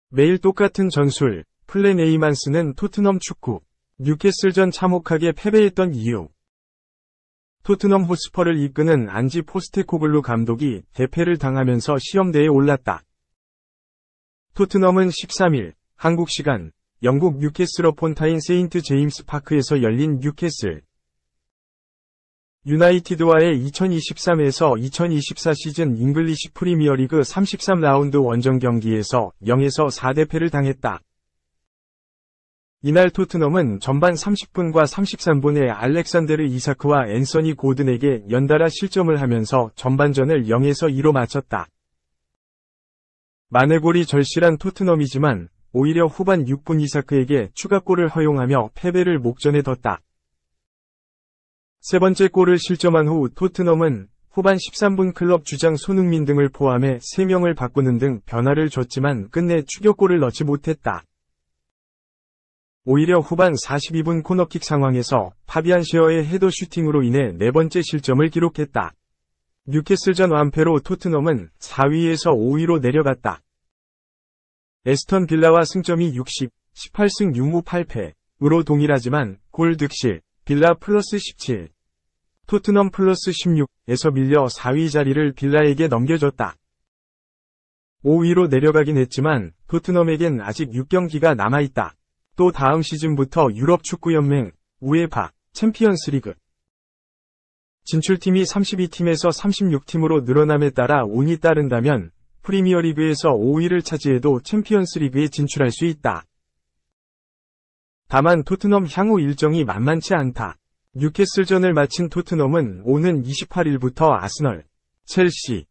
매일 똑같은 전술, 플랜 A만 쓰는 토트넘 축구. 뉴캐슬전 참혹하게 패배했던 이유. 토트넘 호스퍼를 이끄는 안지 포스테코글루 감독이 대패를 당하면서 시험대에 올랐다. 토트넘은 13일, 한국 시간, 영국 뉴캐슬 어폰타인 세인트 제임스 파크에서 열린 뉴캐슬 유나이티드와의 2023에서 2024 시즌 잉글리시 프리미어리그 33라운드 원정 경기에서 0에서 4대패를 당했다. 이날 토트넘은 전반 30분과 33분에 알렉산데르 이사크와 앤서니 고든에게 연달아 실점을 하면서 전반전을 0에서 2로 마쳤다. 만회골이 절실한 토트넘이지만 오히려 후반 6분 이사크에게 추가골을 허용하며 패배를 목전에 뒀다. 세 번째 골을 실점한 후 토트넘은 후반 13분 클럽 주장 손흥민 등을 포함해 3명을 바꾸는 등 변화를 줬지만 끝내 추격골을 넣지 못했다. 오히려 후반 42분 코너킥 상황에서 파비안 셰어의 헤더 슈팅으로 인해 네 번째 실점을 기록했다. 뉴캐슬전 완패로 토트넘은 4위에서 5위로 내려갔다. 에스턴 빌라와 승점이 60, 18승 6무 8패으로 동일하지만 골 득실, 빌라 플러스 17, 토트넘 플러스 16에서 밀려 4위 자리를 빌라에게 넘겨줬다. 5위로 내려가긴 했지만 토트넘에겐 아직 6경기가 남아있다. 또 다음 시즌부터 유럽축구연맹, 우에파, 챔피언스리그 진출팀이 32팀에서 36팀으로 늘어남에 따라 운이 따른다면 프리미어리그에서 5위를 차지해도 챔피언스리그에 진출할 수 있다. 다만 토트넘 향후 일정이 만만치 않다. 뉴캐슬전을 마친 토트넘은 오는 28일부터 아스널, 첼시,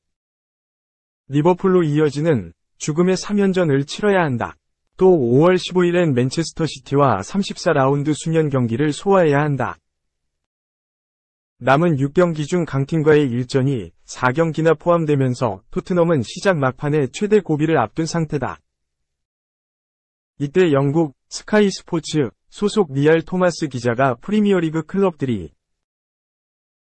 리버풀로 이어지는 죽음의 3연전을 치러야 한다. 또 5월 15일엔 맨체스터 시티와 34라운드 수년 경기를 소화해야 한다. 남은 6경기 중 강팀과의 일전이 4경기나 포함되면서 토트넘은 시작 막판에 최대 고비를 앞둔 상태다. 이때 영국 스카이 스포츠 소속 리알 토마스 기자가 프리미어리그 클럽들이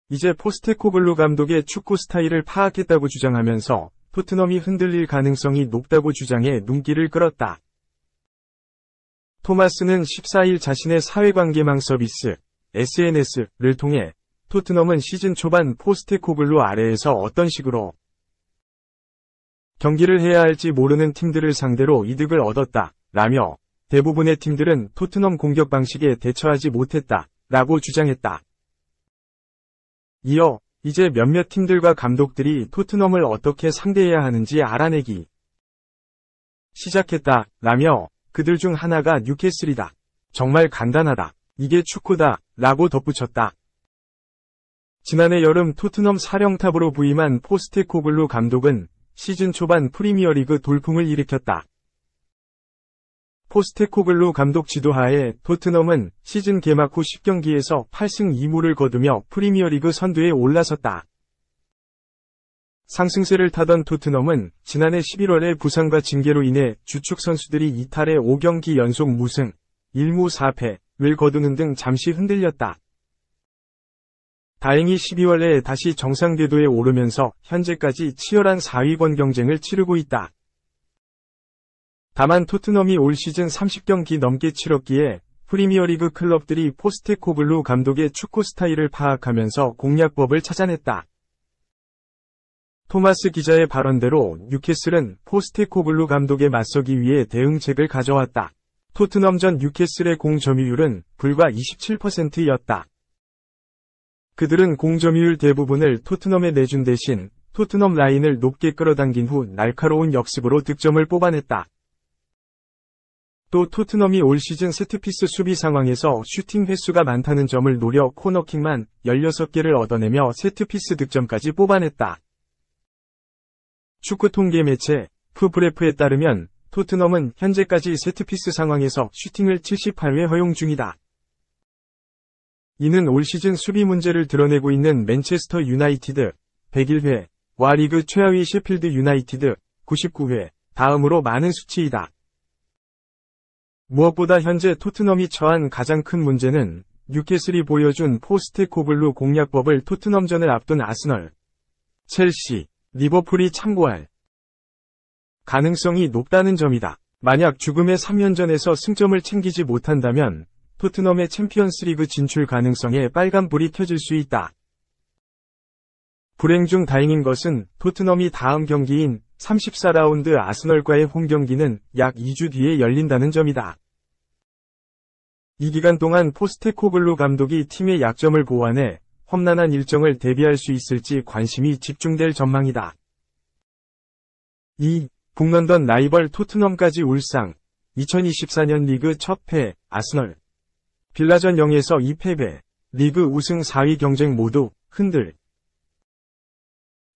이제 포스테코글루 감독의 축구 스타일을 파악했다고 주장하면서 토트넘이 흔들릴 가능성이 높다고 주장해 눈길을 끌었다. 토마스는 14일 자신의 사회관계망 서비스 SNS를 통해 토트넘은 시즌 초반 포스테코글루 아래에서 어떤 식으로 경기를 해야 할지 모르는 팀들을 상대로 이득을 얻었다 라며 대부분의 팀들은 토트넘 공격 방식에 대처하지 못했다 라고 주장했다. 이어 이제 몇몇 팀들과 감독들이 토트넘을 어떻게 상대해야 하는지 알아내기 시작했다 라며 그들 중 하나가 뉴캐슬이다. 정말 간단하다. 이게 축구다 라고 덧붙였다. 지난해 여름 토트넘 사령탑으로 부임한 포스테코글루 감독은 시즌 초반 프리미어리그 돌풍을 일으켰다. 포스테코글루 감독 지도하에 토트넘은 시즌 개막 후 10경기에서 8승 2무를 거두며 프리미어리그 선두에 올라섰다. 상승세를 타던 토트넘은 지난해 11월에 부상과 징계로 인해 주축 선수들이 이탈해 5경기 연속 무승, 1무 4패를 거두는 등 잠시 흔들렸다. 다행히 12월에 다시 정상 궤도에 오르면서 현재까지 치열한 4위권 경쟁을 치르고 있다. 다만 토트넘이 올 시즌 30경기 넘게 치렀기에 프리미어리그 클럽들이 포스테코글루 감독의 축구 스타일을 파악하면서 공략법을 찾아냈다. 토마스 기자의 발언대로 뉴캐슬은 포스테코글루 감독에 맞서기 위해 대응책을 가져왔다. 토트넘전 뉴캐슬의 공 점유율은 불과 27%였다. 그들은 공 점유율 대부분을 토트넘에 내준 대신 토트넘 라인을 높게 끌어당긴 후 날카로운 역습으로 득점을 뽑아냈다. 또 토트넘이 올 시즌 세트피스 수비 상황에서 슈팅 횟수가 많다는 점을 노려 코너킥만 16개를 얻어내며 세트피스 득점까지 뽑아냈다. 축구 통계 매체 푸브레프에 따르면 토트넘은 현재까지 세트피스 상황에서 슈팅을 78회 허용 중이다. 이는 올 시즌 수비 문제를 드러내고 있는 맨체스터 유나이티드 101회와 리그 최하위 셰필드 유나이티드 99회 다음으로 많은 수치이다. 무엇보다 현재 토트넘이 처한 가장 큰 문제는 뉴캐슬이 보여준 포스테코글루 공략법을 토트넘전을 앞둔 아스널, 첼시, 리버풀이 참고할 가능성이 높다는 점이다. 만약 죽음의 3연전에서 승점을 챙기지 못한다면 토트넘의 챔피언스리그 진출 가능성에 빨간불이 켜질 수 있다. 불행 중 다행인 것은 토트넘이 다음 경기인 34라운드 아스널과의 홈경기는 약 2주 뒤에 열린다는 점이다. 이 기간 동안 포스테코글루 감독이 팀의 약점을 보완해 험난한 일정을 대비할 수 있을지 관심이 집중될 전망이다. 2. 북런던 라이벌 토트넘까지 울상. 2024년 리그 첫 패, 아스널. 빌라전 0에서 2패배. 리그 우승 4위 경쟁 모두 흔들.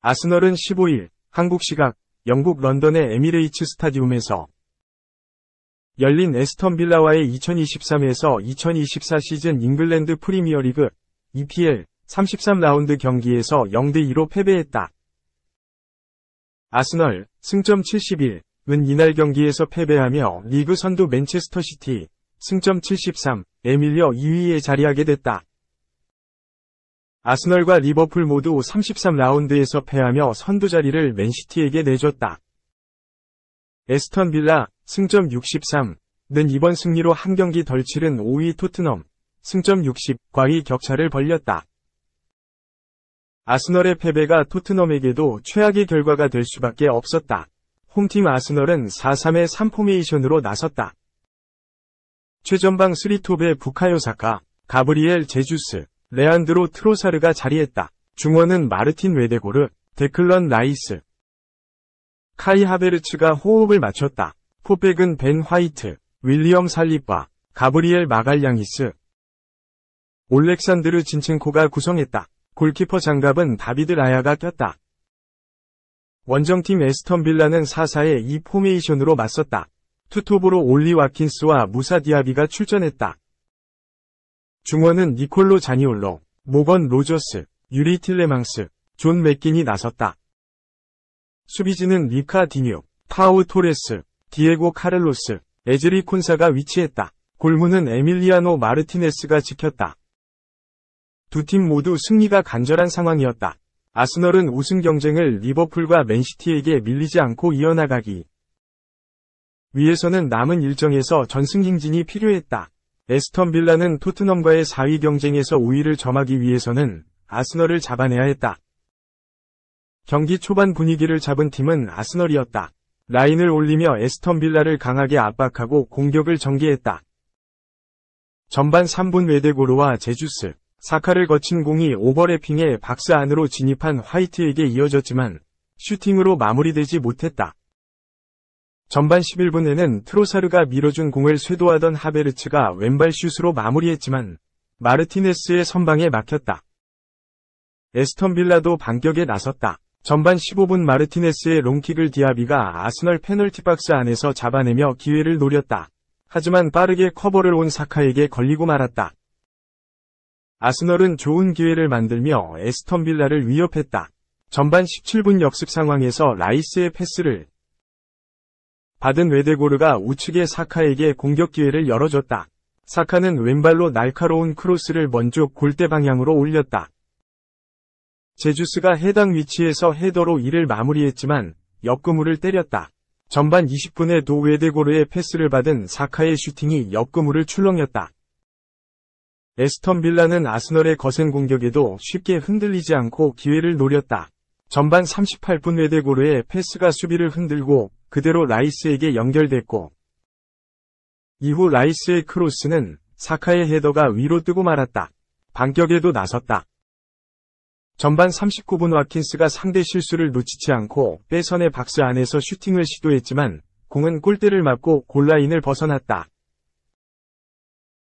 아스널은 15일 한국 시각 영국 런던의 에미레이츠 스타디움에서 열린 에스턴 빌라와의 2023에서 2024 시즌 잉글랜드 프리미어리그 EPL 33라운드 경기에서 0대2로 패배했다. 아스널 승점 71은 이날 경기에서 패배하며 리그 선두 맨체스터 시티 승점 73에 밀려 2위에 자리하게 됐다. 아스널과 리버풀 모두 33라운드에서 패하며 선두 자리를 맨시티에게 내줬다. 에스턴 빌라 승점 63는 이번 승리로 한 경기 덜 치른 5위 토트넘 승점 60과의 격차를 벌렸다. 아스널의 패배가 토트넘에게도 최악의 결과가 될 수밖에 없었다. 홈팀 아스널은 4-3-3 포메이션으로 나섰다. 최전방 3톱에 부카요 사카, 가브리엘 제주스, 레안드로 트로사르가 자리했다. 중원은 마르틴 웨데고르, 데클런 라이스, 카이 하베르츠가 호흡을 맞췄다. 포백은 벤 화이트, 윌리엄 살리바, 가브리엘 마갈량이스, 올렉산드르 진첸코가 구성했다. 골키퍼 장갑은 다비드 라야가 꼈다. 원정팀 에스턴 빌라는 4-4-2 포메이션으로 맞섰다. 투톱으로 올리 와킨스와 무사 디아비가 출전했다. 중원은 니콜로 자니올로, 모건 로저스, 유리 틸레망스, 존 맥긴이 나섰다. 수비진은 리카 디뉴, 파우 토레스, 디에고 카를로스, 에즈리 콘사가 위치했다. 골문은 에밀리아노 마르티네스가 지켰다. 두 팀 모두 승리가 간절한 상황이었다. 아스널은 우승 경쟁을 리버풀과 맨시티에게 밀리지 않고 이어나가기 위해서는 남은 일정에서 전승 행진이 필요했다. 에스턴 빌라는 토트넘과의 4위 경쟁에서 우위를 점하기 위해서는 아스널을 잡아내야 했다. 경기 초반 분위기를 잡은 팀은 아스널이었다. 라인을 올리며 에스턴 빌라를 강하게 압박하고 공격을 전개했다. 전반 3분 웨데고르와 제주스, 사카를 거친 공이 오버래핑해 박스 안으로 진입한 화이트에게 이어졌지만 슈팅으로 마무리되지 못했다. 전반 11분에는 트로사르가 밀어준 공을 쇄도하던 하베르츠가 왼발 슛으로 마무리했지만 마르티네스의 선방에 막혔다. 에스턴 빌라도 반격에 나섰다. 전반 15분 마르티네스의 롱킥을 디아비가 아스널 페널티 박스 안에서 잡아내며 기회를 노렸다. 하지만 빠르게 커버를 온 사카에게 걸리고 말았다. 아스널은 좋은 기회를 만들며 에스턴 빌라를 위협했다. 전반 17분 역습 상황에서 라이스의 패스를 받은 웨데고르가 우측의 사카에게 공격 기회를 열어줬다. 사카는 왼발로 날카로운 크로스를 먼저 골대 방향으로 올렸다. 제주스가 해당 위치에서 헤더로 이를 마무리했지만 옆그물을 때렸다. 전반 20분에 도 웨데고르의 패스를 받은 사카의 슈팅이 옆그물을 출렁였다. 에스턴 빌라는 아스널의 거센 공격에도 쉽게 흔들리지 않고 기회를 노렸다. 전반 38분 웨데고르의 패스가 수비를 흔들고 그대로 라이스에게 연결됐고 이후 라이스의 크로스는 사카의 헤더가 위로 뜨고 말았다. 반격에도 나섰다. 전반 39분 와킨스가 상대 실수를 놓치지 않고 빼선의 박스 안에서 슈팅을 시도했지만 공은 골대를 맞고 골라인을 벗어났다.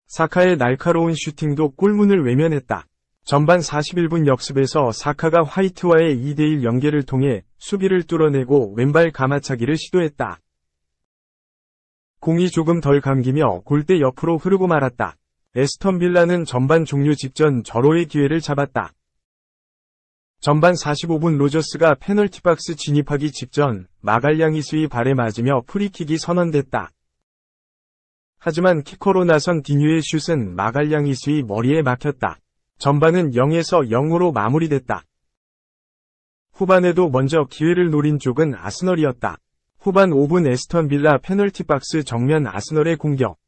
사카의 날카로운 슈팅도 골문을 외면했다. 전반 41분 역습에서 사카가 화이트와의 2대1 연계를 통해 수비를 뚫어내고 왼발 가마차기를 시도했다. 공이 조금 덜 감기며 골대 옆으로 흐르고 말았다. 에스턴 빌라는 전반 종료 직전 절호의 기회를 잡았다. 전반 45분 로저스가 페널티 박스 진입하기 직전 마갈량이스의 발에 맞으며 프리킥이 선언됐다. 하지만 키커로 나선 디뉴의 슛은 마갈량이스의 머리에 막혔다. 전반은 0에서 0으로 마무리됐다. 후반에도 먼저 기회를 노린 쪽은 아스널이었다. 후반 5분 에스턴 빌라 페널티 박스 정면 아스널의 공격.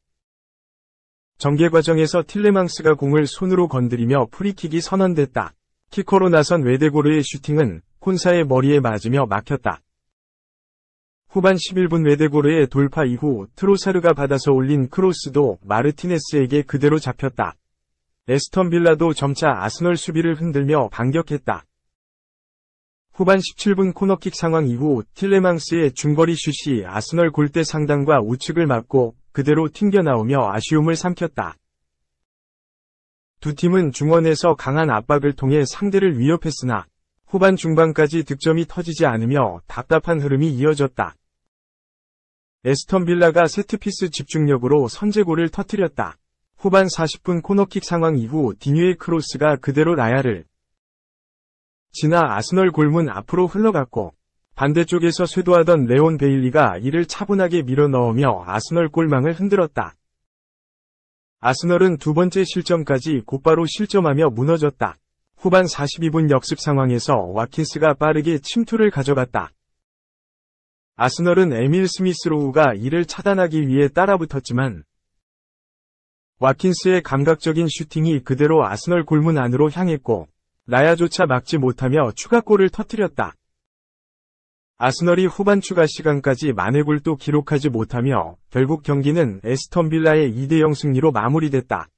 전개 과정에서 틸레망스가 공을 손으로 건드리며 프리킥이 선언됐다. 키커로 나선 웨데고르의 슈팅은 콘사의 머리에 맞으며 막혔다. 후반 11분 웨데고르의 돌파 이후 트로사르가 받아서 올린 크로스도 마르티네스에게 그대로 잡혔다. 에스턴 빌라도 점차 아스널 수비를 흔들며 반격했다. 후반 17분 코너킥 상황 이후 틸레망스의 중거리 슛이 아스널 골대 상단과 우측을 맞고 그대로 튕겨나오며 아쉬움을 삼켰다. 두 팀은 중원에서 강한 압박을 통해 상대를 위협했으나 후반 중반까지 득점이 터지지 않으며 답답한 흐름이 이어졌다. 에스턴 빌라가 세트피스 집중력으로 선제골을 터뜨렸다. 후반 40분 코너킥 상황 이후 디뉴의 크로스가 그대로 라야를 지나 아스널 골문 앞으로 흘러갔고 반대쪽에서 쇄도하던 레온 베일리가 이를 차분하게 밀어넣으며 아스널 골망을 흔들었다. 아스널은 두 번째 실점까지 곧바로 실점하며 무너졌다. 후반 42분 역습 상황에서 와킨스가 빠르게 침투를 가져갔다. 아스널은 에밀 스미스로우가 이를 차단하기 위해 따라붙었지만 와킨스의 감각적인 슈팅이 그대로 아스널 골문 안으로 향했고 라야조차 막지 못하며 추가골을 터뜨렸다. 아스널이 후반 추가 시간까지 만회골도 기록하지 못하며 결국 경기는 에스턴 빌라의 2대0 승리로 마무리됐다.